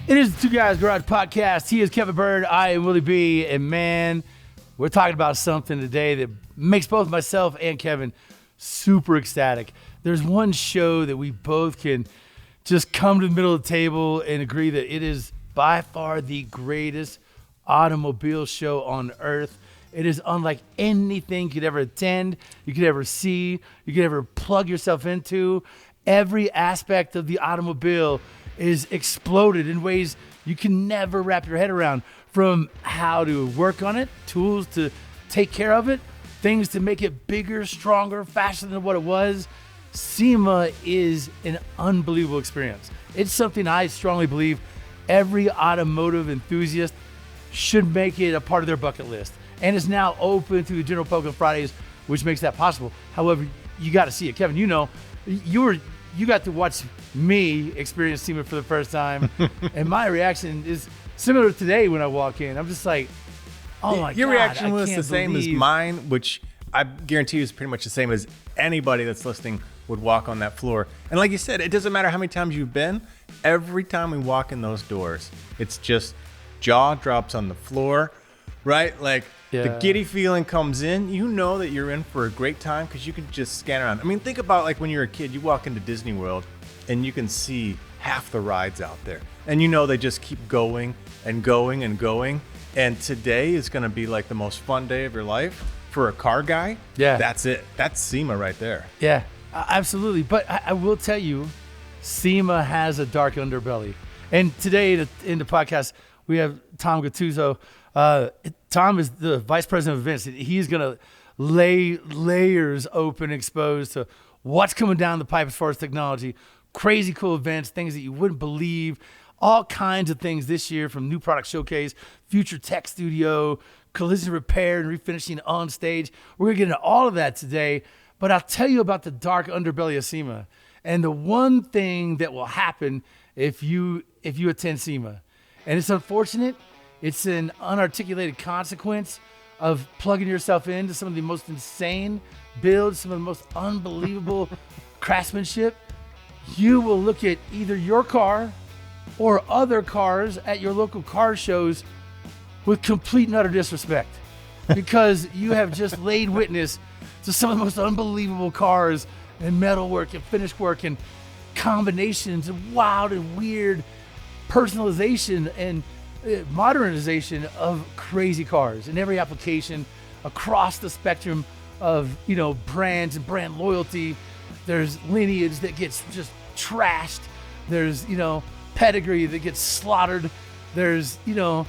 It is the Two Guys Garage Podcast. He is Kevin Bird. I am Willie B. And man, we're talking about something today that makes both myself and Kevin super ecstatic. There's one show that we both can just come to the middle of the table and agree that it is by far the greatest automobile show on earth. It is unlike anything you could ever attend, you could ever see, you could ever plug yourself into. Every aspect of the automobile is exploded in ways you can never wrap your head around, from how to work on it, tools to take care of it, things to make it bigger, stronger, faster than what it was. SEMA is an unbelievable experience. It's something I strongly believe every automotive enthusiast should make it a part of their bucket list. And it's now open to the general public on Fridays, which makes that possible. However, you got to see it. Kevin, you know, you got to watch me experience SEMA for the first time, and my reaction is similar to today when I walk in. I'm just like, oh my God. Your reaction was the same as mine, which I guarantee you is pretty much the same as anybody that's listening would walk on that floor. And like you said, it doesn't matter how many times you've been. Every time we walk in those doors, it's just jaw drops on the floor, right? Like the giddy feeling comes in. You know that you're in for a great time because you can just scan around. I mean, think about like when you're a kid, you walk into Disney World and you can see half the rides out there. And you know they just keep going and going and going. And today is going to be like the most fun day of your life for a car guy. Yeah. That's it. That's SEMA right there. Yeah, absolutely. But I will tell you, SEMA has a dark underbelly. And today in the podcast, we have Tom Gattuso. Tom is the vice president of events. He's going to lay layers open, exposed to what's coming down the pipe as far as technology, crazy cool events, things that you wouldn't believe, all kinds of things this year, from new product showcase, future tech studio, collision repair and refinishing on stage. We're going to get into all of that today, but I'll tell you about the dark underbelly of SEMA and the one thing that will happen if you attend SEMA. And it's unfortunate. It's an unarticulated consequence of plugging yourself into some of the most insane builds, some of the most unbelievable craftsmanship. You will look at either your car or other cars at your local car shows with complete and utter disrespect, because you have just laid witness to some of the most unbelievable cars and metalwork and finish work and combinations and wild and weird personalization and modernization of crazy cars in every application across the spectrum of, you know, brands and brand loyalty. There's lineage that gets just trashed. There's, you know, pedigree that gets slaughtered. There's, you know,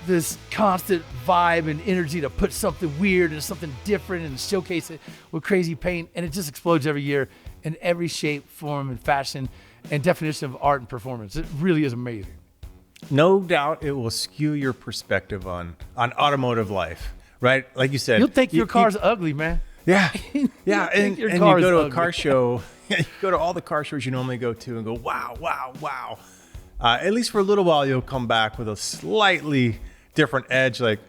this constant vibe and energy to put something weird and something different and showcase it with crazy paint. And it just explodes every year in every shape, form, and fashion and definition of art and performance. It really is amazing. No doubt it will skew your perspective on automotive life, right? Like you said, you'll think your car's ugly, man. Yeah. Yeah. and you go to ugly. A car show, you go to all the car shows you normally go to and go, wow, wow, wow. At least for a little while, you'll come back with a slightly different edge. Like,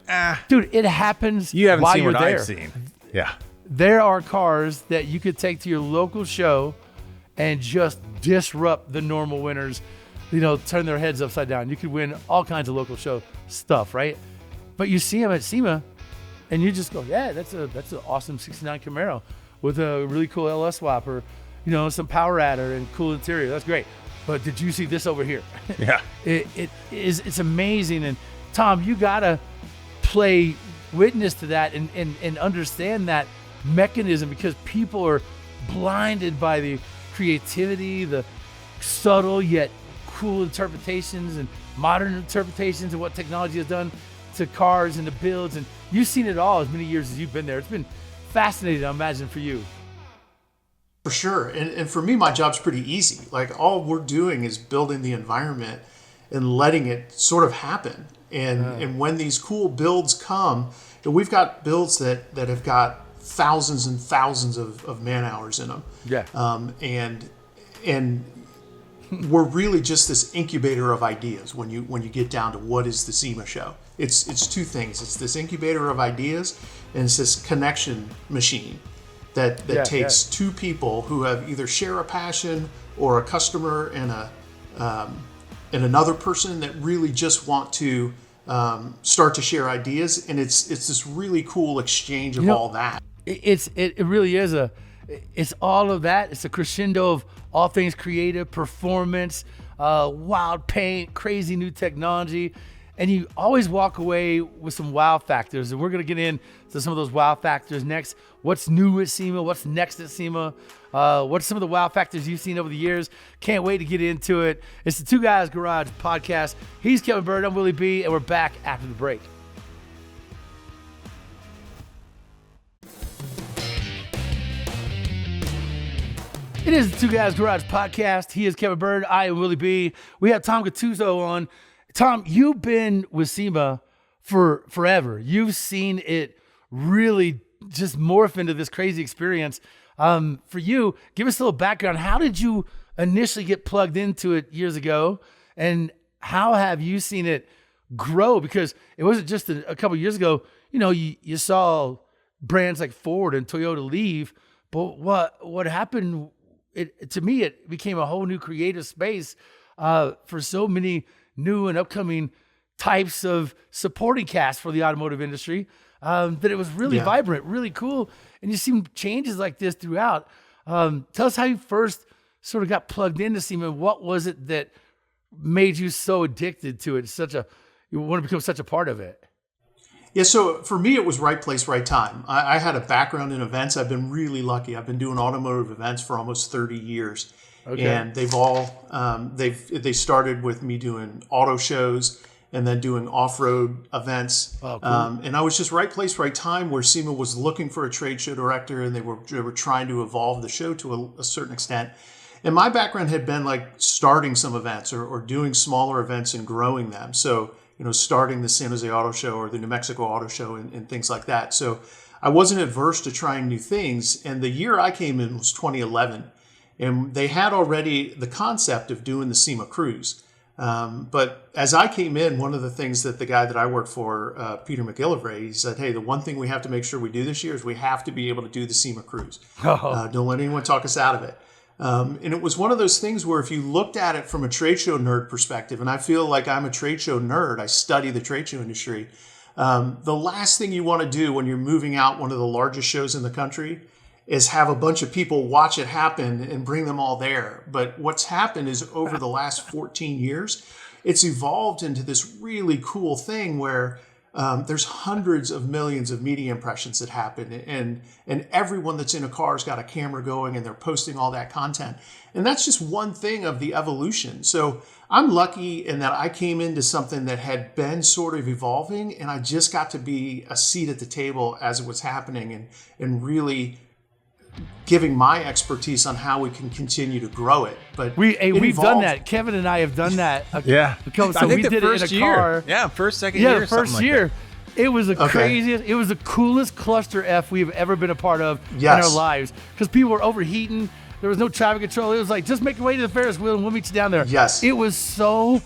dude, it happens. You haven't while seen you're what there. I've seen. Yeah. There are cars that you could take to your local show and just disrupt the normal winners, you know, turn their heads upside down. You could win all kinds of local show stuff, right? But you see them at SEMA and you just go, yeah, that's an awesome 69 Camaro with a really cool LS swap, or, you know, some power adder and cool interior. That's great. But did you see this over here? Yeah. It's amazing. And Tom, you gotta play witness to that and understand that mechanism, because people are blinded by the creativity, the subtle yet cool interpretations and modern interpretations of what technology has done to cars and to builds. And you've seen it all as many years as you've been there. It's been fascinating, I imagine, for you. For sure. And for me, my job's pretty easy. Like, all we're doing is building the environment and letting it sort of happen. And when these cool builds come, and we've got builds that have got thousands and thousands of man hours in them. Yeah. And we're really just this incubator of ideas when you get down to what is the SEMA show. It's two things. It's this incubator of ideas, and it's this connection machine that takes two people who have either share a passion or a customer and another person that really just want to start to share ideas, and it's this really cool exchange of all that. It really is it's all of that. It's a crescendo of all things creative, performance, wild paint, crazy new technology, and you always walk away with some wow factors. And we're gonna get into some of those wow factors next. What's new at SEMA? What's next at SEMA? What's some of the wow factors you've seen over the years? Can't wait to get into it. It's the Two Guys Garage podcast. He's Kevin Bird, I'm Willie B, and we're back after the break. It is the Two Guys Garage podcast. He is Kevin Bird. I am Willie B. We have Tom Gattuso on. Tom, you've been with SEMA for forever. You've seen it really just morph into this crazy experience. For you, give us a little background. How did you initially get plugged into it years ago? And how have you seen it grow? Because it wasn't just a couple years ago, you saw brands like Ford and Toyota leave, but what happened, to me, it became a whole new creative space for so many new and upcoming types of supporting cast for the automotive industry, that it was really vibrant, really cool. And you see changes like this throughout. Tell us how you first sort of got plugged into SEMA. What was it that made you so addicted to it? You want to become such a part of it? Yeah, so for me, it was right place, right time. I had a background in events. I've been really lucky. I've been doing automotive events for almost 30 years. Okay. And they've all, they started with me doing auto shows and then doing off-road events. Oh, cool. And I was just right place, right time, where SEMA was looking for a trade show director, and they were trying to evolve the show to a certain extent. And my background had been like starting some events or doing smaller events and growing them. So, starting the San Jose Auto Show or the New Mexico Auto Show and things like that. So I wasn't adverse to trying new things. And the year I came in was 2011. And they had already the concept of doing the SEMA cruise. But as I came in, one of the things that the guy that I work for, Peter McGillivray, he said, hey, the one thing we have to make sure we do this year is we have to be able to do the SEMA cruise. Don't let anyone talk us out of it. And it was one of those things where if you looked at it from a trade show nerd perspective, and I feel like I'm a trade show nerd, I study the trade show industry. The last thing you want to do when you're moving out one of the largest shows in the country is have a bunch of people watch it happen and bring them all there. But what's happened is over the last 14 years, it's evolved into this really cool thing where there's hundreds of millions of media impressions that happen, and everyone that's in a car's got a camera going and they're posting all that content. And that's just one thing of the evolution. So I'm lucky in that I came into something that had been sort of evolving, and I just got to be a seat at the table as it was happening and really giving my expertise on how we can continue to grow it. But we've done that. Kevin and I have done that. So I think we did it in a car. Yeah, second year. The first year. It was the craziest. It was the coolest cluster F we've ever been a part of in our lives, because people were overheating. There was no traffic control. It was like, just make your way to the Ferris wheel and we'll meet you down there. Yes. It was so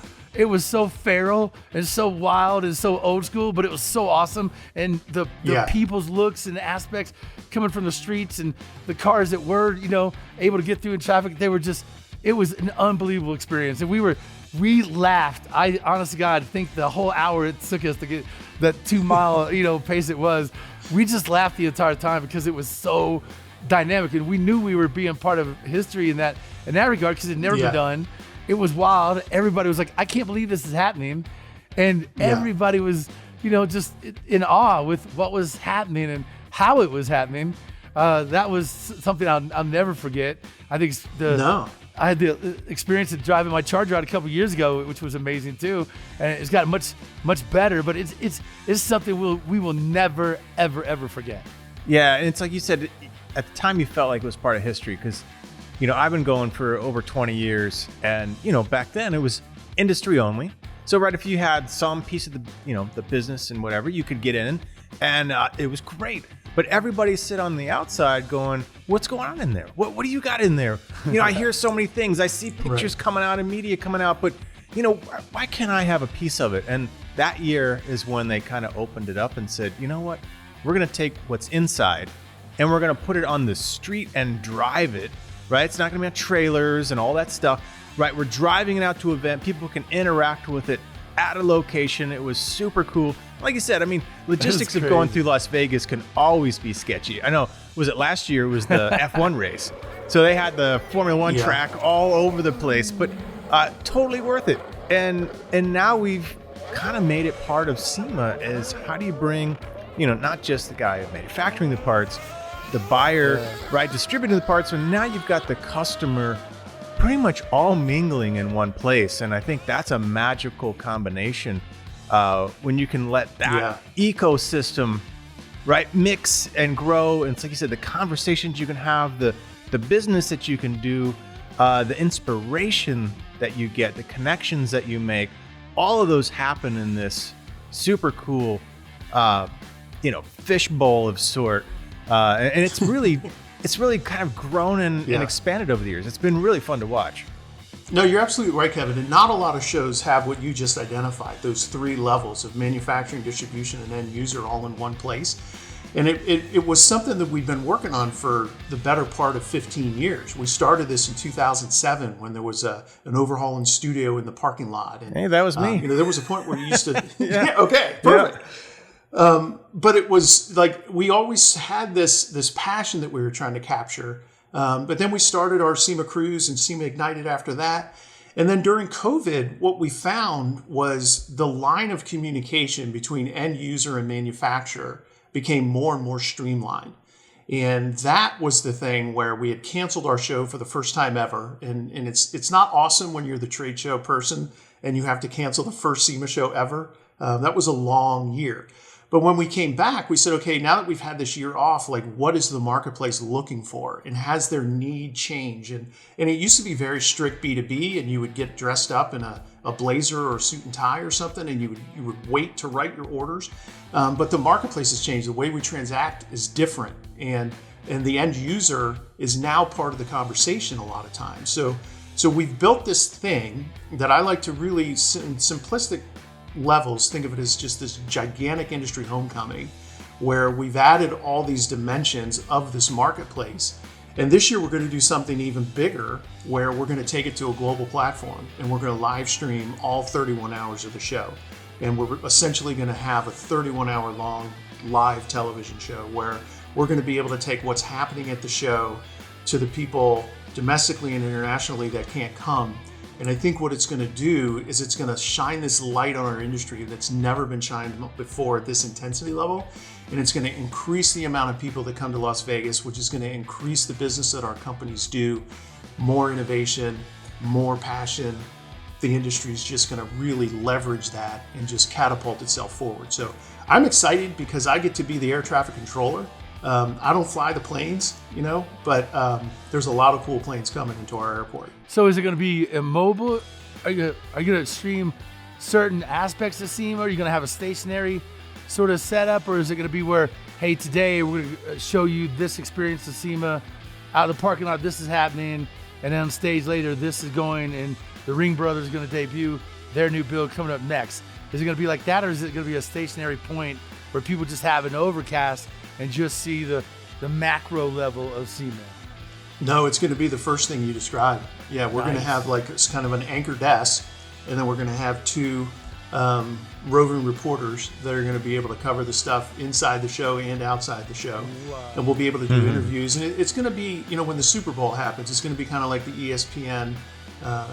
feral and so wild and so old school, but it was so awesome. And the people's looks and aspects coming from the streets and the cars that were, able to get through in traffic, it was an unbelievable experience. And we laughed. I honestly, God, think the whole hour it took us to get that 2 mile, pace it was, we just laughed the entire time because it was so dynamic. And we knew we were being part of history in that regard, because it had never been done. It was wild. Everybody was like, I can't believe this is happening. And everybody was, just in awe with what was happening and how it was happening. That was something I'll never forget. I think I had the experience of driving my Charger out a couple years ago, which was amazing too. And it's gotten much, much better, but it's something we will never, ever, ever forget. Yeah, and it's like you said, at the time you felt like it was part of history, because I've been going for over 20 years, and, back then it was industry only. So, right, if you had some piece of the business and whatever, you could get in, and it was great. But everybody sit on the outside going, what's going on in there? What do you got in there? I hear so many things. I see pictures coming out and media coming out, but, why can't I have a piece of it? And that year is when they kind of opened it up and said, you know what? We're going to take what's inside and we're going to put it on the street and drive it. Right? It's not going to be on trailers and all that stuff. right? We're driving it out to an event. People can interact with it at a location. It was super cool. Like you said, I mean, logistics of going through Las Vegas can always be sketchy. I know, was it last year? It was the F1 race. So they had the Formula One track all over the place, but totally worth it. And now we've kind of made it part of SEMA is how do you bring, not just the guy manufacturing the parts, the buyer, right, distributing the parts. So now you've got the customer pretty much all mingling in one place. And I think that's a magical combination when you can let that ecosystem, right, mix and grow. And it's like you said, the conversations you can have, the business that you can do, the inspiration that you get, the connections that you make, all of those happen in this super cool, fishbowl of sort. And it's really kind of grown and expanded over the years. It's been really fun to watch. No, you're absolutely right, Kevin. And not a lot of shows have what you just identified, those three levels of manufacturing, distribution, and end user all in one place. And it was something that we've been working on for the better part of 15 years. We started this in 2007 when there was an overhauling studio in the parking lot. And, hey, that was me. There was a point where you used to... okay, perfect. Yeah. But it was like we always had this passion that we were trying to capture. But then we started our SEMA Cruise and SEMA Ignited after that. And then during COVID, what we found was the line of communication between end user and manufacturer became more and more streamlined. And that was the thing where we had canceled our show for the first time ever. And it's not awesome when you're the trade show person and you have to cancel the first SEMA show ever. That was a long year. But when we came back, we said, okay, now that we've had this year off, like what is the marketplace looking for? And has their need changed? And it used to be very strict B2B, and you would get dressed up in a blazer or a suit and tie or something, and you would wait to write your orders. But the marketplace has changed. The way we transact is different. And the end user is now part of the conversation a lot of times. So we've built this thing that I like to really, in simplistic levels, think of it as just this gigantic industry homecoming where we've added all these dimensions of this marketplace. And this year we're going to do something even bigger where we're going to take it to a global platform and we're going to live stream all 31 hours of the show. And we're essentially going to have a 31-hour long live television show where we're going to be able to take what's happening at the show to the people domestically and internationally that can't come. And I think what it's going to do is it's going to shine this light on our industry that's never been shined before at this intensity level. And it's going to increase the amount of people that come to Las Vegas, which is going to increase the business that our companies do. More innovation, more passion. The industry is just going to really leverage that and just catapult itself forward. So I'm excited because I get to be the air traffic controller. I don't fly the planes, but there's a lot of cool planes coming into our airport. So is it going to be immobile? Are you going to stream certain aspects of SEMA? Are you going to have a stationary sort of setup? Or is it going to be where, hey, today we're going to show you this experience of SEMA out of the parking lot, this is happening, and then on stage later, this is going, and the Ring Brothers are going to debut their new build coming up next. Is it going to be like that, or is it going to be a stationary point where people just have an overcast and just see the macro level of SEMA? No, it's going to be the first thing you described. Yeah, we're going to have like it's kind of an anchor desk, and then we're going to have two roving reporters that are going to be able to cover the stuff inside the show and outside the show. Wow. And we'll be able to do interviews. And it's going to be, when the Super Bowl happens, it's going to be kind of like the ESPN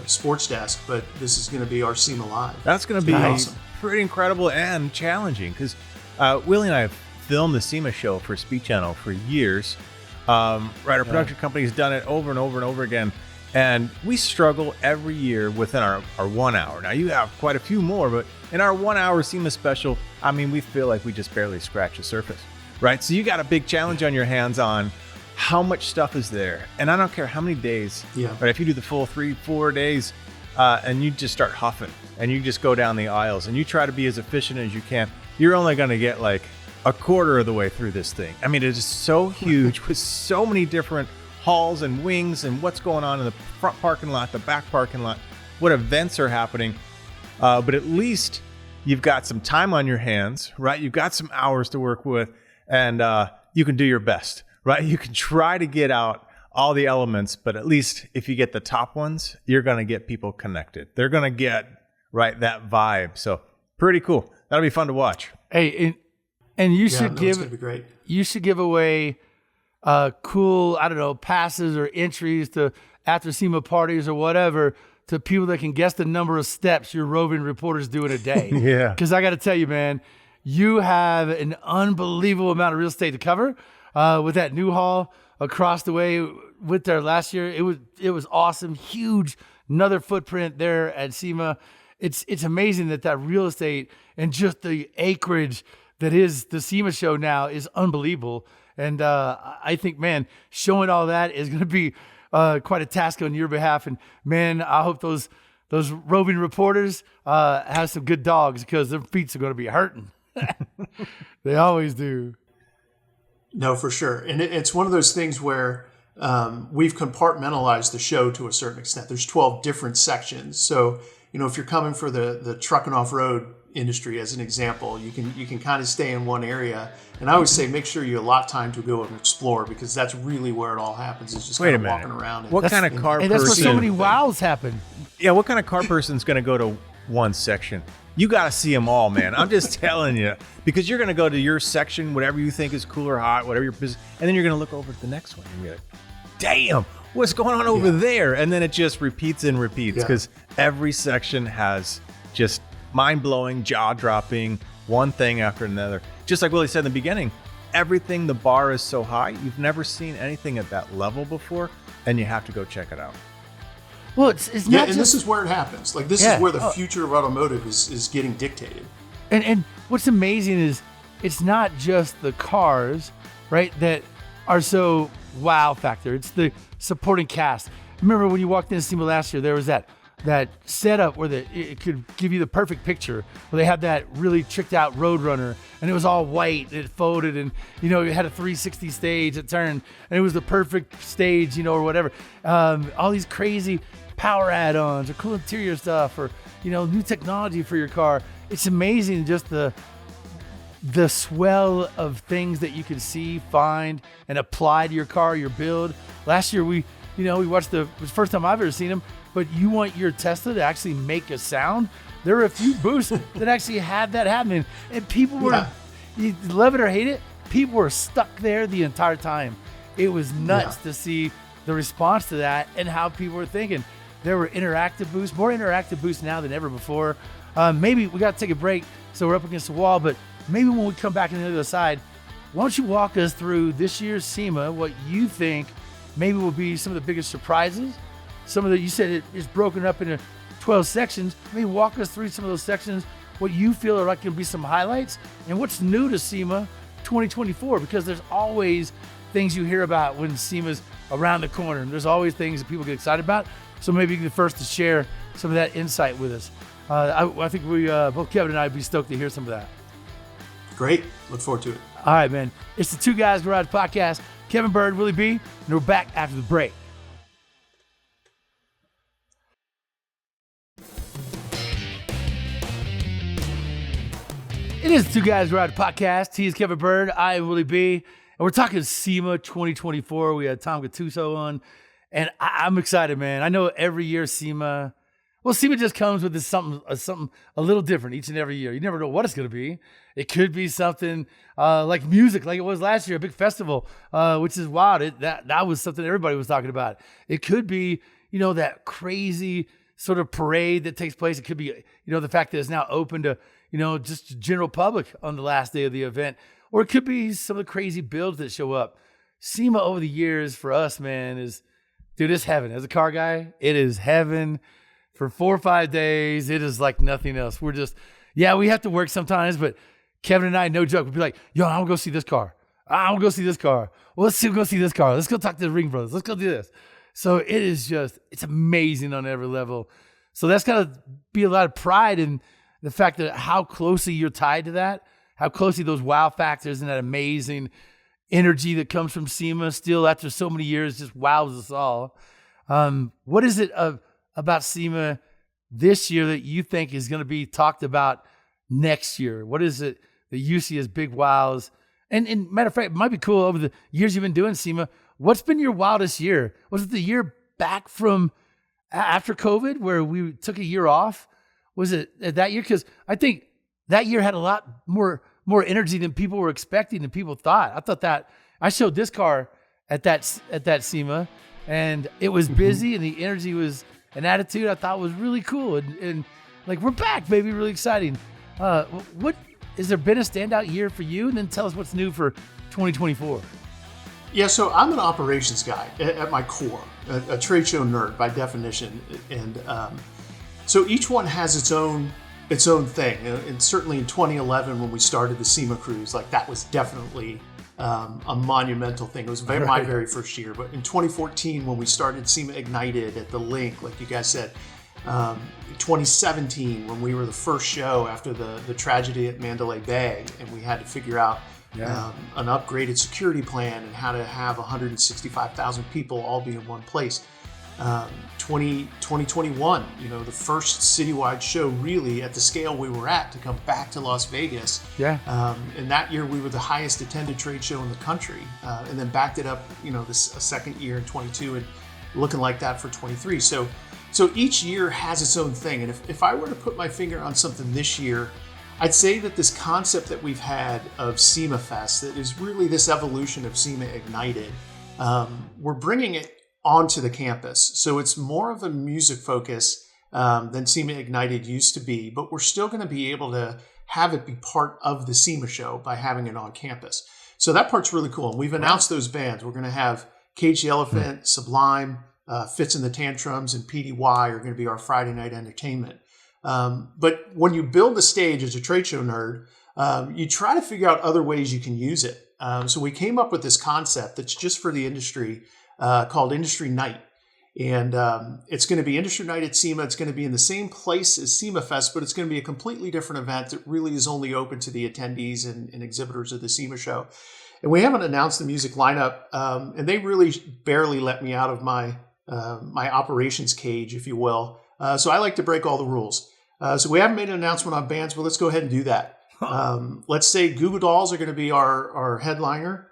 sports desk, but this is going to be our SEMA Live. That's going to be awesome. Pretty incredible and challenging because Willie and I have filmed the SEMA Show for Speed Channel for years. Our production company has done it over and over and over again. And we struggle every year within our 1 hour. Now, you have quite a few more, but in our 1 hour SEMA special, we feel like we just barely scratched the surface, right? So you got a big challenge on your hands on how much stuff is there. And I don't care how many days, but if you do the full 3-4 days and you just start huffing and you just go down the aisles and you try to be as efficient as you can, you're only going to get like a quarter of the way through this thing. It is so huge with so many different halls and wings and what's going on in the front parking lot, the back parking lot, what events are happening. But at least you've got some time on your hands, right? You've got some hours to work with and you can do your best, right? You can try to get out all the elements, but at least if you get the top ones, you're going to get people connected. They're going to get that vibe. So pretty cool. That'll be fun to watch. Hey, and you should it's gonna be great. You should give away cool, I don't know, passes or entries to after SEMA parties or whatever to people that can guess the number of steps your roving reporters do in a day. Yeah. Because I got to tell you, man, you have an unbelievable amount of real estate to cover with that new hall across the way with there last year. It was awesome, huge, another footprint there at SEMA. It's amazing that real estate and just the acreage that is the SEMA show now is unbelievable. And I think, man, showing all that is going to be quite a task on your behalf. And man, I hope those roving reporters have some good dogs because their feet are going to be hurting. They always do. No, for sure. And it's one of those things where we've compartmentalized the show to a certain extent. There's 12 different sections. So, if you're coming for the truck and off-road industry as an example, you can kind of stay in one area. And I always say make sure you allot time to go and explore because that's really where it all happens. It's just kind of walking around. What kind of car person? That's where so many wows happen. Yeah, what kind of car person's going to go to one section? You got to see them all, man. I'm just telling you. Because you're going to go to your section, whatever you think is cool or hot, whatever your business, and then you're going to look over at the next one and be like, damn, what's going on over there? And then it just repeats and repeats because every section has just mind-blowing, jaw-dropping, one thing after another. Just like Willie said in the beginning, everything, the bar is so high, you've never seen anything at that level before, and you have to go check it out. Well, it's not and this is where it happens. Like, this is where the future of automotive is getting dictated. And what's amazing is it's not just the cars, right, that are so wow factor. It's the supporting cast. Remember when you walked into SEMA last year, there was that setup where it could give you the perfect picture, where they had that really tricked out Roadrunner, and it was all white, and it folded, and it had a 360 stage, it turned, and it was the perfect stage, or whatever. All these crazy power add-ons or cool interior stuff or new technology for your car. It's amazing just the swell of things that you can see, find, and apply to your car, your build. Last year we watched it was the first time I've ever seen them, but you want your Tesla to actually make a sound. There were a few booths that actually had that happening, and people were, you love it or hate it, people were stuck there the entire time. It was nuts to see the response to that and how people were thinking. There were interactive booths, more interactive booths now than ever before. Maybe we got to take a break, so we're up against the wall, but maybe when we come back on the other side, why don't you walk us through this year's SEMA, what you think maybe will be some of the biggest surprises? Some of the, you said it is broken up into 12 sections. Maybe walk us through some of those sections, what you feel are like going to be some highlights, and what's new to SEMA 2024, because there's always things you hear about when SEMA's around the corner, and there's always things that people get excited about. So maybe you can be the first to share some of that insight with us. I think we both Kevin and I would be stoked to hear some of that. Great. Look forward to it. All right, man. It's the Two Guys Garage Podcast. Kevin Bird, Willie B, and we're back after the break. It is the Two Guys Garage Podcast. He is Kevin Bird. I am Willie B. And we're talking SEMA 2024. We had Tom Gattuso on. And I'm excited, man. I know every year SEMA just comes with this something a little different each and every year. You never know what it's going to be. It could be something like music, like it was last year, a big festival, which is wild. That was something everybody was talking about. It could be, that crazy sort of parade that takes place. It could be, the fact that it's now open to, just general public on the last day of the event. Or it could be some of the crazy builds that show up. SEMA over the years for us, man, dude, it's heaven. As a car guy, it is heaven. For 4 or 5 days, it is like nothing else. We're just, we have to work sometimes, but Kevin and I, no joke, we'd be like, yo, I'm going to go see this car. I'm going to go see this car. Well, let's go see this car. Let's go talk to the Ring Brothers. Let's go do this. So it is just, it's amazing on every level. So that's got to be a lot of pride in the fact that how closely you're tied to that, how closely those wow factors and that amazing energy that comes from SEMA still after so many years just wows us all. What is it about SEMA this year that you think is going to be talked about next year? What is it that you see as big wows? And matter of fact, it might be cool over the years you've been doing SEMA. What's been your wildest year? Was it the year back from after COVID where we took a year off? Was it that year? Because I think that year had a lot more energy than people were expecting and people thought. I thought that I showed this car at that SEMA, and it was busy, and the energy was an attitude I thought was really cool, and like we're back, baby, really exciting. What has there been a standout year for you? And then tell us what's new for 2024. Yeah, so I'm an operations guy at my core, a trade show nerd by definition, and so each one has its own thing. And certainly in 2011, when we started the SEMA cruise, like that was definitely a monumental thing. It was my very first year. But in 2014, when we started SEMA Ignited at the Link, like you guys said, 2017, when we were the first show after the tragedy at Mandalay Bay, and we had to figure out an upgraded security plan and how to have 165,000 people all be in one place. 2021, the first citywide show really at the scale we were at to come back to Las Vegas. And that year we were the highest attended trade show in the country, and then backed it up, a second year in 22 and looking like that for 23. So each year has its own thing. And if I were to put my finger on something this year, I'd say that this concept that we've had of SEMA Fest, that is really this evolution of SEMA Ignited, we're bringing it onto the campus. So it's more of a music focus than SEMA Ignited used to be, but we're still going to be able to have it be part of the SEMA show by having it on campus. So that part's really cool. And we've announced those bands. We're going to have Cage the Elephant, Sublime, Fits in the Tantrums, and PDY are going to be our Friday night entertainment. But when you build a stage as a trade show nerd, you try to figure out other ways you can use it. So we came up with this concept that's just for the industry, called Industry Night. And it's going to be Industry Night at SEMA. It's going to be in the same place as SEMA Fest, but it's going to be a completely different event that really is only open to the attendees and exhibitors of the SEMA show. And we haven't announced the music lineup, and they really barely let me out of my operations cage, if you will. So I like to break all the rules. So we haven't made an announcement on bands, but let's go ahead and do that. Let's say Goo Goo Dolls are going to be our headliner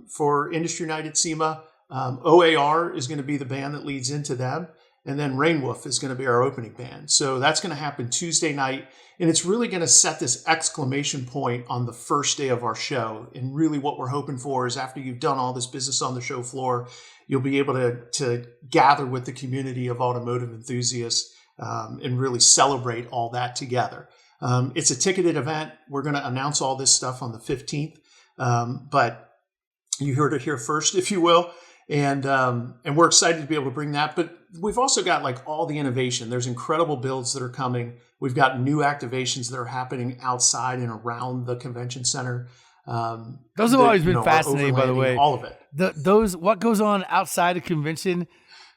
for Industry Night at SEMA. OAR is going to be the band that leads into them. And then Rainwolf is going to be our opening band. So that's going to happen Tuesday night. And it's really going to set this exclamation point on the first day of our show. And really what we're hoping for is after you've done all this business on the show floor, you'll be able to gather with the community of automotive enthusiasts and really celebrate all that together. It's a ticketed event. We're going to announce all this stuff on the 15th. But you heard it here first, if you will. And we're excited to be able to bring that. But we've also got like all the innovation. There's incredible builds that are coming. We've got new activations that are happening outside and around the convention center. Those have always been fascinating, by the way. All of it. What goes on outside a convention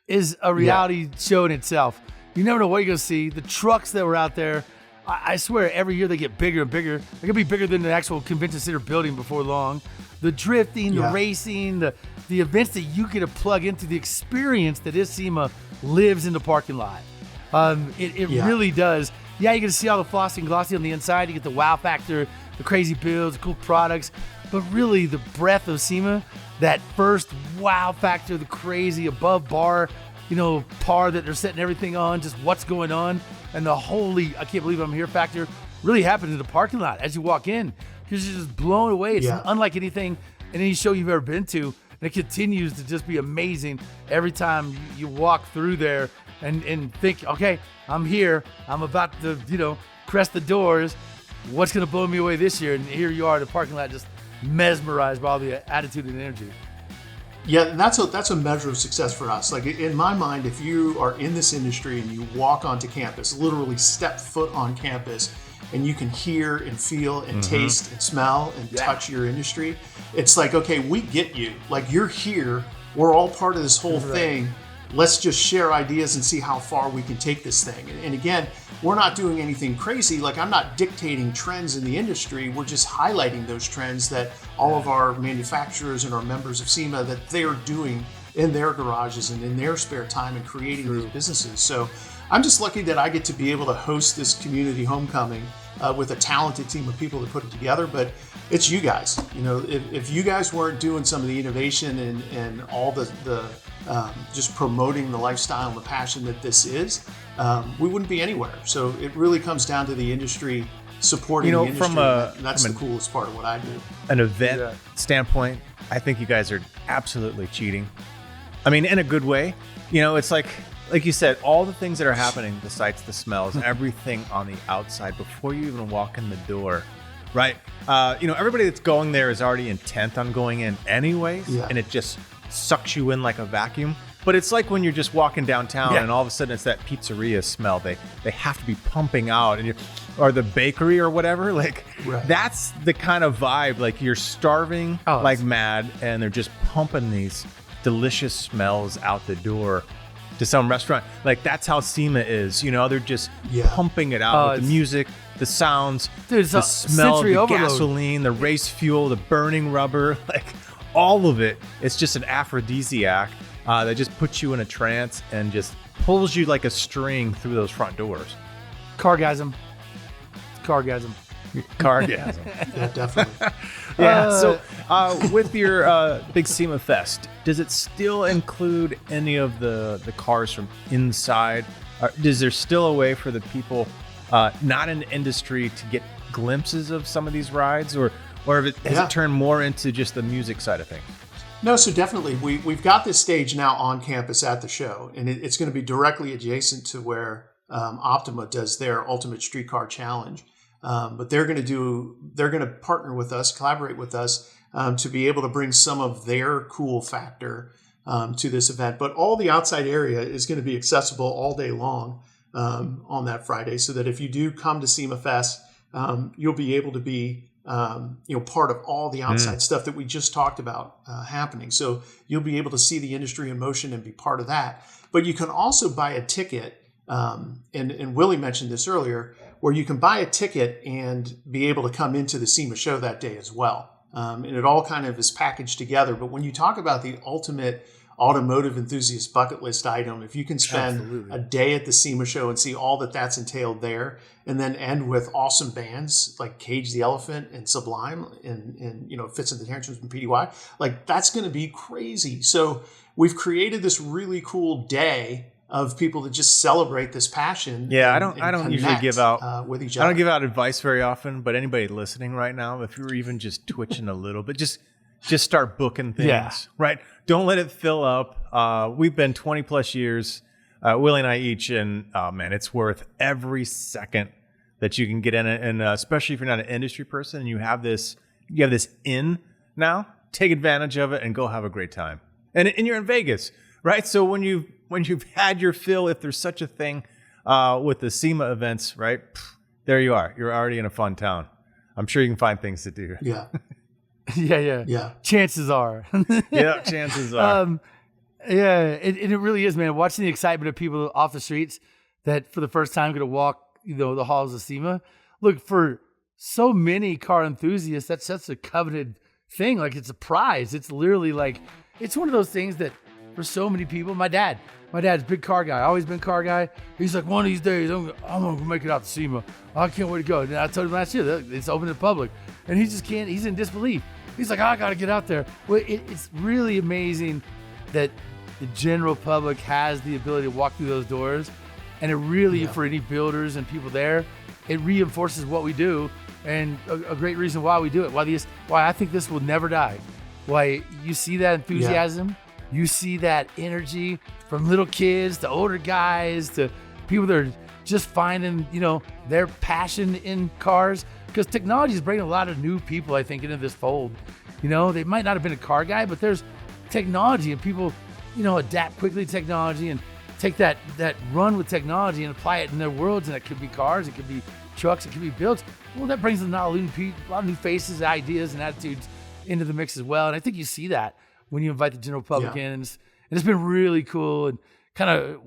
is a reality show in itself. You never know what you're going to see. The trucks that were out there, I swear every year they get bigger and bigger. They're going to be bigger than the actual convention center building before long. The drifting, the racing, the events that you get to plug into, the experience that is SEMA lives in the parking lot. It really does. Yeah, you're going to see all the flossy and glossy on the inside. You get the wow factor, the crazy builds, cool products. But really, the breadth of SEMA, that first wow factor, the crazy above bar, par that they're setting everything on, just what's going on, and the holy, I can't believe I'm here factor really happens in the parking lot as you walk in. Because you're just blown away. It's unlike anything in any show you've ever been to. And it continues to just be amazing every time you walk through there and think, okay, I'm here. I'm about to, crest the doors. What's going to blow me away this year? And here you are in the parking lot just mesmerized by all the attitude and energy. Yeah, and that's a measure of success for us. Like in my mind, if you are in this industry and you walk onto campus, literally step foot on campus, and you can hear and feel and taste and smell and touch your industry, it's like, okay, we get you. Like you're here. We're all part of this whole thing. Let's just share ideas and see how far we can take this thing. And again, we're not doing anything crazy. Like I'm not dictating trends in the industry. We're just highlighting those trends that all of our manufacturers and our members of SEMA that they are doing in their garages and in their spare time and creating these businesses. So I'm just lucky that I get to be able to host this community homecoming with a talented team of people that put it together. But it's you guys. You know, if you guys weren't doing some of the innovation and all the just promoting the lifestyle and the passion that this is, we wouldn't be anywhere. So it really comes down to the industry supporting the industry. That's the coolest part of what I do. An event standpoint, I think you guys are absolutely cheating. I mean, in a good way. You know, it's like you said, all the things that are happening, besides the smells, everything on the outside before you even walk in the door, right? You know, everybody that's going there is already intent on going in anyways, and it just sucks you in like a vacuum. But it's like when you're just walking downtown and all of a sudden it's that pizzeria smell. They have to be pumping out, and or the bakery or whatever. Like that's the kind of vibe. Like you're starving like mad, and they're just pumping these delicious smells out the door to some restaurant. Like that's how SEMA is. You know, they're just pumping it out with the music, the sounds, the smell, the gasoline, the race fuel, the burning rubber, like all of it. It's just an aphrodisiac that just puts you in a trance and just pulls you like a string through those front doors. Cargasm. Yeah, definitely. So with your big SEMA Fest, does it still include any of the cars from inside? Is there still a way for the people not in the industry to get glimpses of some of these rides, or has it turned more into just the music side of things? No, so definitely. We've got this stage now on campus at the show, and it's going to be directly adjacent to where Optima does their Ultimate Streetcar Challenge. But they're going to partner with us, collaborate with us to be able to bring some of their cool factor to this event. But all the outside area is going to be accessible all day long on that Friday, so that if you do come to SEMA Fest, you'll be able to be part of all the outside stuff that we just talked about happening. So you'll be able to see the industry in motion and be part of that. But you can also buy a ticket, and Willie mentioned this earlier, where you can buy a ticket and be able to come into the SEMA show that day as well. And it all kind of is packaged together. But when you talk about the ultimate automotive enthusiast bucket list item, if you can spend a day at the SEMA show and see all that's entailed there, and then end with awesome bands like Cage the Elephant and Sublime and Fits and the Tantrums and PDY, like that's going to be crazy. So we've created this really cool day of people that just celebrate this passion. Yeah, I don't usually give out with each other. I don't give out advice very often, but anybody listening right now, if you're even just twitching a little bit, just start booking things, right? Don't let it fill up. We've been 20 plus years, Willie and I each, and man, it's worth every second that you can get in it. And especially if you're not an industry person and you have this in now, take advantage of it and go have a great time. And you're in Vegas, right? So when you've had your fill, if there's such a thing with the SEMA events, right? There you are. You're already in a fun town. I'm sure you can find things to do. Yeah. Yeah. Chances are. Chances are. It really is, man. Watching the excitement of people off the streets that for the first time going to walk, the halls of SEMA. Look, for so many car enthusiasts, that's such a coveted thing. Like it's a prize. It's literally like, it's one of those things that for so many people, my dad's a big car guy, always been a car guy. He's like, one of these days, I'm going to make it out to SEMA. I can't wait to go. And I told him last year that it's open to the public. And he just can't, he's in disbelief. He's like, I got to get out there. Well, it's really amazing that the general public has the ability to walk through those doors. And it really, for any builders and people there, it reinforces what we do. And a great reason why we do it. Why I think this will never die. Why you see that enthusiasm. You see that energy from little kids to older guys to people that are just finding, their passion in cars. Because technology is bringing a lot of new people, I think, into this fold. They might not have been a car guy, but there's technology and people, adapt quickly to technology and take that run with technology and apply it in their worlds. And it could be cars, it could be trucks, it could be builds. Well, that brings a lot of new faces, ideas, and attitudes into the mix as well. And I think you see that when you invite the general public in. And it's been really cool and kind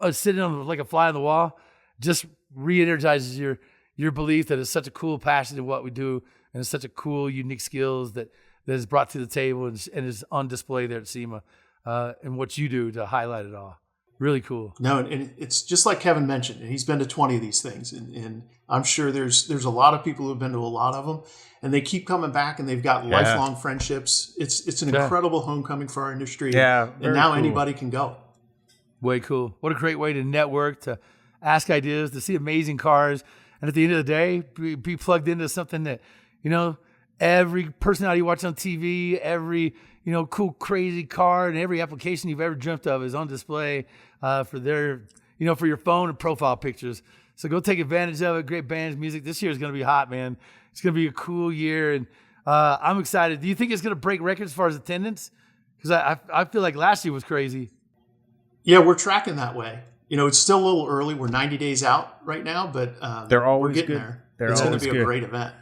of sitting on like a fly on the wall, just re-energizes your belief that it's such a cool passion in what we do, and it's such a cool, unique skills that is brought to the table and is on display there at SEMA. and what you do to highlight it all. Really cool. No, and it's just like Kevin mentioned, and he's been to 20 of these things, and I'm sure there's a lot of people who've been to a lot of them, and they keep coming back, and they've got lifelong friendships. It's an incredible homecoming for our industry. Yeah, and now cool. anybody can go. Way cool. What a great way to network, to ask ideas, to see amazing cars, and at the end of the day, be plugged into something that, every personality you watch on TV, every cool, crazy car, and every application you've ever dreamt of is on display for their, for your phone and profile pictures. So go take advantage of it. Great bands, music. This year is going to be hot, man. It's going to be a cool year, and I'm excited. Do you think it's going to break records as far as attendance? Because I feel like last year was crazy. Yeah, we're tracking that way. It's still a little early. We're 90 days out right now, but they're always we're getting good. there. It's going to be a great event.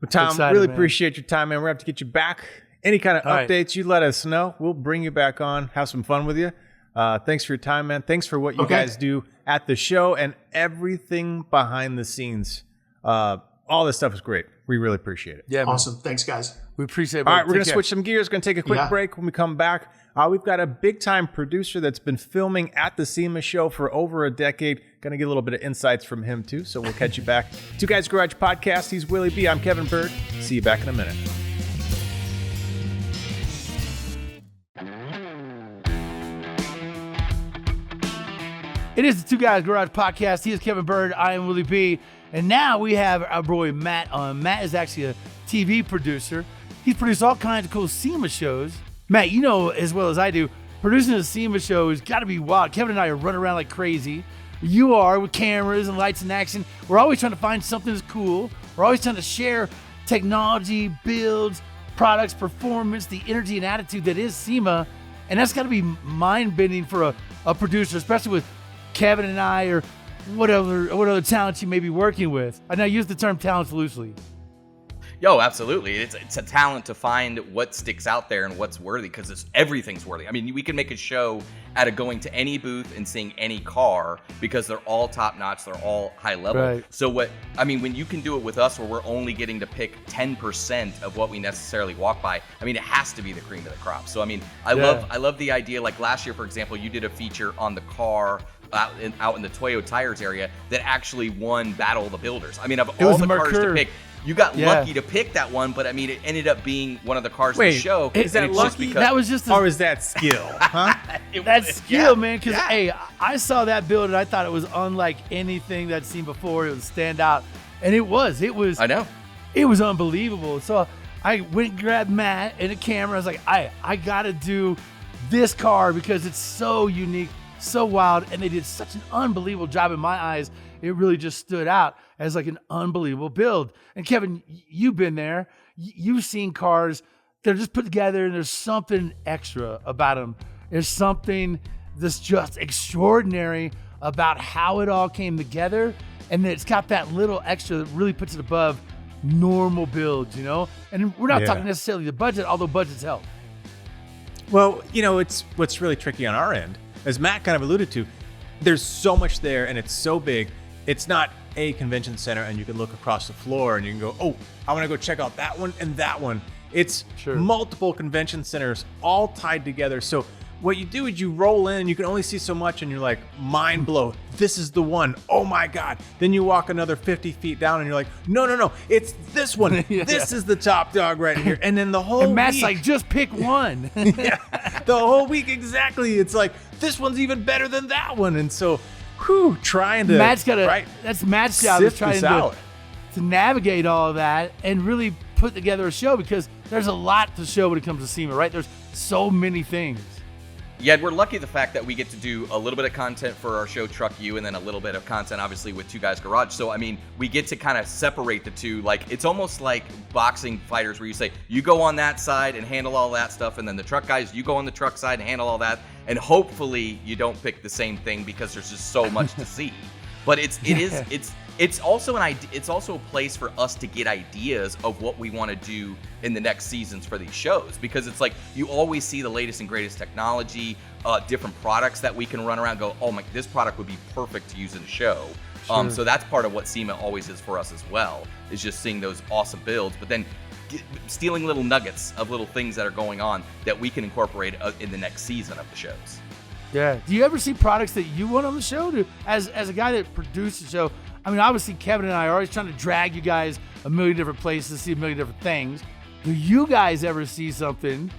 Well, Tom, excited, really man. appreciate your time, man. We're going to have to get you back. Any kind of updates, you let us know. We'll bring you back on, have some fun with you. Thanks for your time, man. Thanks for what you guys do at the show and everything behind the scenes. All this stuff is great. We really appreciate it. Yeah, man. Awesome. Thanks, guys. We appreciate it. All right, we're going to switch some gears. Going to take a quick break. When we come back, we've got a big-time producer that's been filming at the SEMA Show for over a decade. Going to get a little bit of insights from him, too, so we'll catch you back. Two Guys Garage Podcast. He's Willie B. I'm Kevin Bird. See you back in a minute. It is the Two Guys Garage Podcast. He is Kevin Bird. I am Willie B. And now we have our boy Matt on. Matt is actually a TV producer. He's produced all kinds of cool SEMA shows. Matt, you know as well as I do, producing a SEMA show has got to be wild. Kevin and I are running around like crazy. You are with cameras and lights and action. We're always trying to find something that's cool. We're always trying to share technology, builds, products, performance, the energy and attitude that is SEMA. And that's got to be mind-bending for a producer, especially with Kevin and I, or what other talents you may be working with. I now use the term talents loosely. Yo, absolutely. It's a talent to find what sticks out there and what's worthy, because everything's worthy. I mean, we can make a show out of going to any booth and seeing any car because they're all top notch, they're all high level. Right. So when you can do it with us where we're only getting to pick 10% of what we necessarily walk by, I mean, it has to be the cream of the crop. So I mean, I love the idea. Like last year, for example, you did a feature on the car out in the Toyo Tires area that actually won Battle of the Builders. I mean, of all the cars to pick, you got lucky to pick that one, but I mean, it ended up being one of the cars in the show. Is that lucky? That was just or is that skill? Huh? That's skill, man. Because hey, I saw that build and I thought it was unlike anything that I'd seen before. It would stand out, and it was. I know. It was unbelievable. So I went and grabbed Matt and a camera. I was like, I gotta do this car because it's so unique, so wild, and they did such an unbelievable job in my eyes. It really just stood out as like an unbelievable build. And Kevin, you've been there. You've seen cars that are just put together and there's something extra about them. There's something that's just extraordinary about how it all came together. And it's got that little extra that really puts it above normal builds, And we're not talking necessarily the budget, although budgets help. Well, it's what's really tricky on our end, as Matt kind of alluded to, there's so much there and it's so big. It's not a convention center and you can look across the floor and you can go, oh, I want to go check out that one and that one. It's multiple convention centers all tied together. So what you do is you roll in and you can only see so much and you're like, mind blown. This is the one. Oh my God. Then you walk another 50 feet down and you're like, no, it's this one. This is the top dog right here. And then the whole and Matt's week, like, just pick one. the whole week, exactly. It's like, this one's even better than that one. And so, trying to that's Matt's job, is trying to navigate all of that and really put together a show, because there's a lot to show when it comes to SEMA, right? There's so many things. Yeah, we're lucky the fact that we get to do a little bit of content for our show Truck U and then a little bit of content obviously with Two Guys Garage. So I mean, we get to kind of separate the two. Like it's almost like boxing fighters where you say you go on that side and handle all that stuff, and then the truck guys, you go on the truck side and handle all that. And hopefully you don't pick the same thing because there's just so much to see. But it's also a place for us to get ideas of what we want to do in the next seasons for these shows, because it's like you always see the latest and greatest technology, different products that we can run around and go, oh my, this product would be perfect to use in a show. So that's part of what SEMA always is for us as well, is just seeing those awesome builds. But then stealing little nuggets of little things that are going on that we can incorporate in the next season of the shows. Yeah. Do you ever see products that you want on the show? As a guy that produced the show, I mean, obviously Kevin and I are always trying to drag you guys a million different places, see a million different things. Do you guys ever see something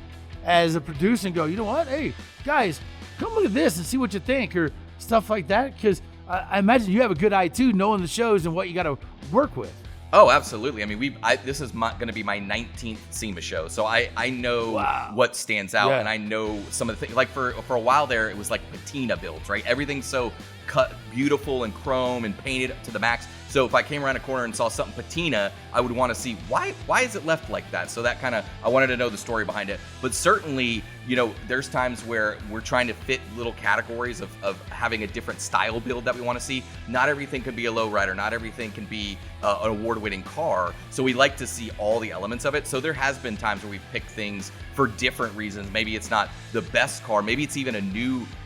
as a producer and go, you know what? Hey, guys, come look at this and see what you think, or stuff like that? Because I imagine you have a good eye too, knowing the shows and what you got to work with. Oh, absolutely. I mean, this is going to be my 19th SEMA show, so I know what stands out, and I know some of the things. Like for a while there, it was like patina builds, right? Everything's so cut beautiful and chrome and painted to the max. So if I came around a corner and saw something patina, I would want to see why is it left like that? So that kind of, I wanted to know the story behind it. But certainly, you know, there's times where we're trying to fit little categories of having a different style build that we want to see. Not everything can be a lowrider. Not everything can be an award-winning car. So we like to see all the elements of it. So there has been times where we've picked things for different reasons. Maybe it's not the best car. Maybe it's even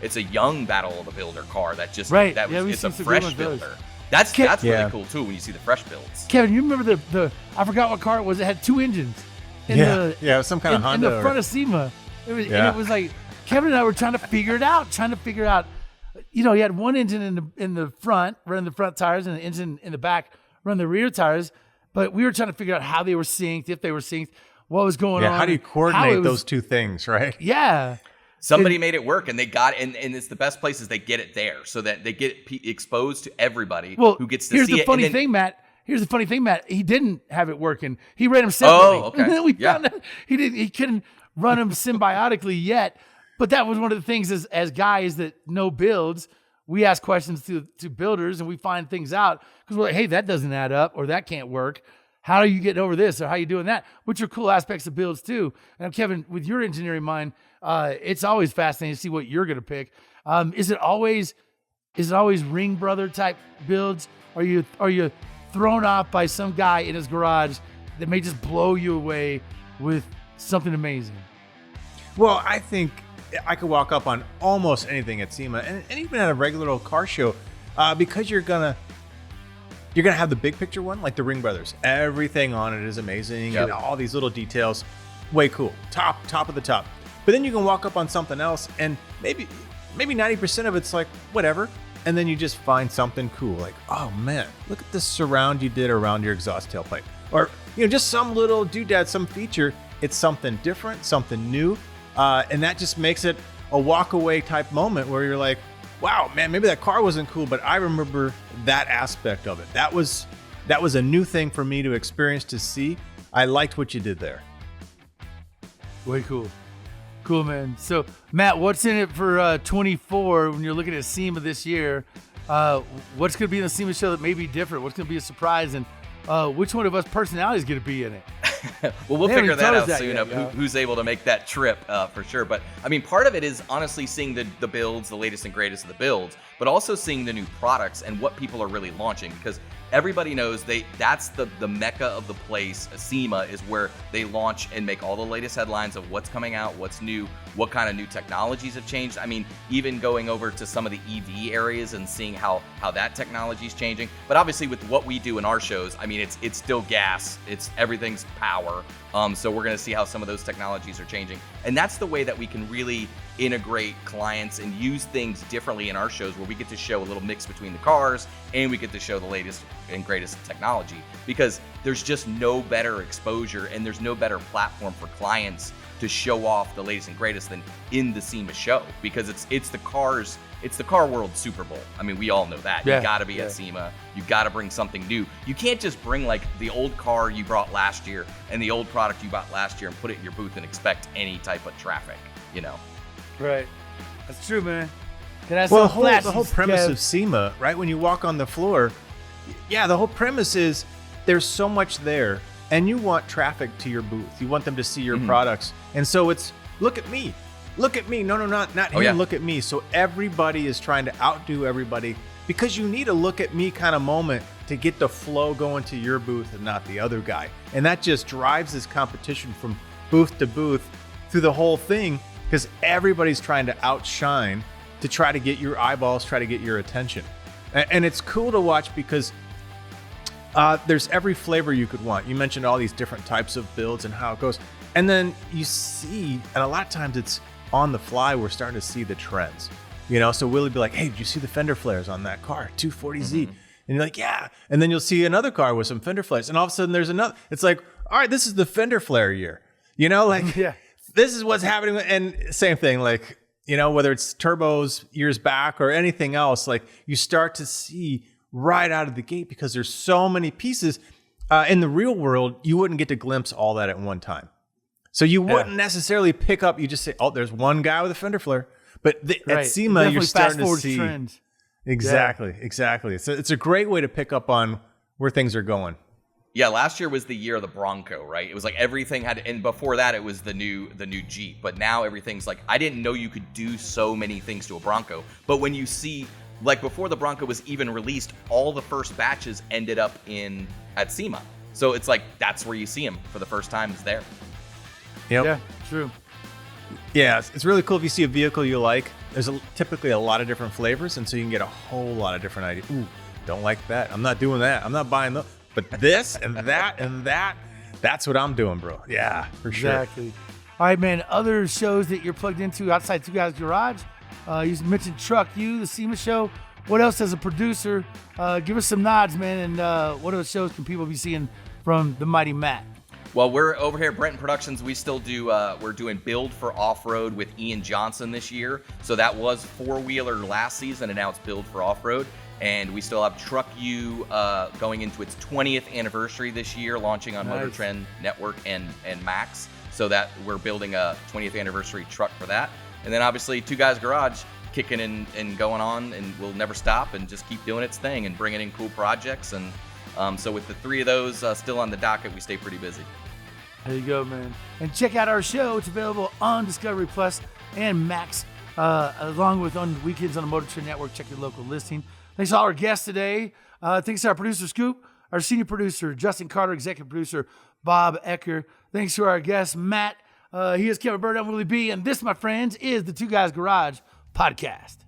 it's a young Battle of the Builder car that just, it's a fresh builder. That's really cool too when you see the fresh builds. Kevin, you remember the I forgot what car it was. It had 2 engines. It was some kind of Honda. In the front of SEMA. And it was like, Kevin and I were trying to figure it out. You know, he had 1 engine in the front, running the front tires, and an engine in the back, running the rear tires. But we were trying to figure out how they were synced, if they were synced, what was going on. How do you coordinate those two things, right? Yeah. Somebody made it work, and they got it, and it's the best places they get it there, so that they get exposed to everybody who gets to see it. Here's the funny thing, Matt. He didn't have it working. He ran them separately. Oh, okay. And then we found out he couldn't run them symbiotically yet. But that was one of the things as guys that know builds, we ask questions to builders, and we find things out because we're like, hey, that doesn't add up, or that can't work. How are you getting over this, or how are you doing that? Which are cool aspects of builds too. And Kevin, with your engineering mind, it's always fascinating to see what you're going to pick. Is it always Ring Brother type builds? Are you thrown off by some guy in his garage that may just blow you away with something amazing? Well, I think I could walk up on almost anything at SEMA and even at a regular old car show because you're gonna have the big picture one, like the Ring Brothers. Everything on it is amazing, and all these little details, way cool, top of the top. But then you can walk up on something else, and maybe 90% of it's like whatever, and then you just find something cool, like, oh man, look at this surround you did around your exhaust tailpipe, or just some little doodad, some feature. It's something different, something new, and that just makes it a walk away type moment where you're like, wow, man, maybe that car wasn't cool, but I remember that aspect of it. That was a new thing for me to experience, to see. I liked what you did there. Way cool. Cool, man. So, Matt, what's in it for 24 when you're looking at SEMA this year? What's going to be in the SEMA show that may be different? What's going to be a surprise? And which one of us personalities is going to be in it? Well, we'll figure that out soon, who's able to make that trip for sure. But, I mean, part of it is honestly seeing the builds, the latest and greatest of the builds, but also seeing the new products and what people are really launching, because everybody knows that's the mecca of the place. SEMA is where they launch and make all the latest headlines of what's coming out, what's new, what kind of new technologies have changed. I mean, even going over to some of the EV areas and seeing how that technology is changing. But obviously with what we do in our shows, I mean, it's still gas. Everything's power. So we're going to see how some of those technologies are changing. And that's the way that we can really integrate clients and use things differently in our shows, where we get to show a little mix between the cars and we get to show the latest and greatest technology, because there's just no better exposure and there's no better platform for clients to show off the latest and greatest than in the SEMA show, because it's the car world Super Bowl. I mean, we all know that. You got to be at SEMA. You got to bring something new. You can't just bring like the old car you brought last year and the old product you bought last year and put it in your booth and expect any type of traffic, Right. That's true, man. The whole premise of SEMA, right? When you walk on the floor, the whole premise is there's so much there, and you want traffic to your booth. You want them to see your products. And so it's, look at me. Look at me. No, not him. Yeah. Look at me. So everybody is trying to outdo everybody, because you need a look at me kind of moment to get the flow going to your booth and not the other guy. And that just drives this competition from booth to booth through the whole thing, because everybody's trying to outshine to try to get your eyeballs, try to get your attention. And it's cool to watch, because There's every flavor you could want. You mentioned all these different types of builds and how it goes. And then you see, and a lot of times it's on the fly, we're starting to see the trends. So Willie be like, hey, did you see the fender flares on that car, 240Z? And you're like, yeah. And then you'll see another car with some fender flares. And all of a sudden there's another. It's like, all right, this is the fender flare year. Yeah. This is what's happening. And same thing, like, whether it's turbos years back or anything else, like you start to see right out of the gate because there's so many pieces. In the real world, you wouldn't get to glimpse all that at one time. So you wouldn't necessarily pick up, you just say, oh, there's one guy with a fender flare. But at SEMA, you're starting to see trends. Exactly. So it's a great way to pick up on where things are going. Yeah, last year was the year of the Bronco, right? It was like everything had, and before that it was the new Jeep. But now everything's like, I didn't know you could do so many things to a Bronco. But when you see, like before the Bronco was even released, all the first batches ended up at SEMA. So it's like that's where you see them for the first time. It's there. Yep. Yeah, true. Yeah, it's really cool if you see a vehicle you like. There's typically a lot of different flavors, and so you can get a whole lot of different ideas. Ooh, don't like that. I'm not doing that. I'm not buying those. But this and that and that, that's what I'm doing, bro. Yeah, for sure. Exactly. All right, man. Other shows that you're plugged into outside Two Guys Garage. You mentioned Truck U, the SEMA Show. What else as a producer? Give us some nods, man. And what other shows can people be seeing from the mighty Matt? Well, we're over here at Brenton Productions. We still do, we're doing Build for Off-Road with Ian Johnson this year. So that was four-wheeler last season, and now it's Build for Off-Road. And we still have Truck U going into its 20th anniversary this year, launching on Motor Trend Network and Max. So that we're building a 20th anniversary truck for that. And then obviously Two Guys Garage kicking and going on, and will never stop and just keep doing its thing and bringing in cool projects. And so with the three of those still on the docket, we stay pretty busy. There you go, man. And check out our show. It's available on Discovery Plus and Max, along with on weekends on the Motor Trend Network. Check your local listing. Thanks to all our guests today. Thanks to our producer, Scoop, our senior producer, Justin Carter, executive producer, Bob Ecker. Thanks to our guest, Matt. He is Kevin Bird. I'm Willie B. And this, my friends, is the Two Guys Garage podcast.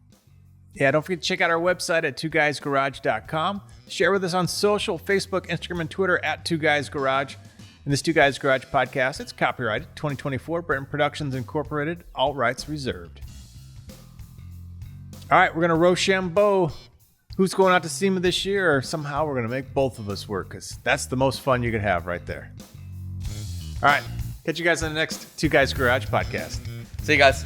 Yeah, don't forget to check out our website at twoguysgarage.com. Share with us on social, Facebook, Instagram, and Twitter at Two Guys Garage. And this Two Guys Garage podcast, it's copyrighted 2024, Brenton Productions Incorporated, all rights reserved. All right, we're going to Rochambeau who's going out to SEMA this year, or somehow we're going to make both of us work, because that's the most fun you could have right there. All right, catch you guys on the next Two Guys Garage podcast. See you guys.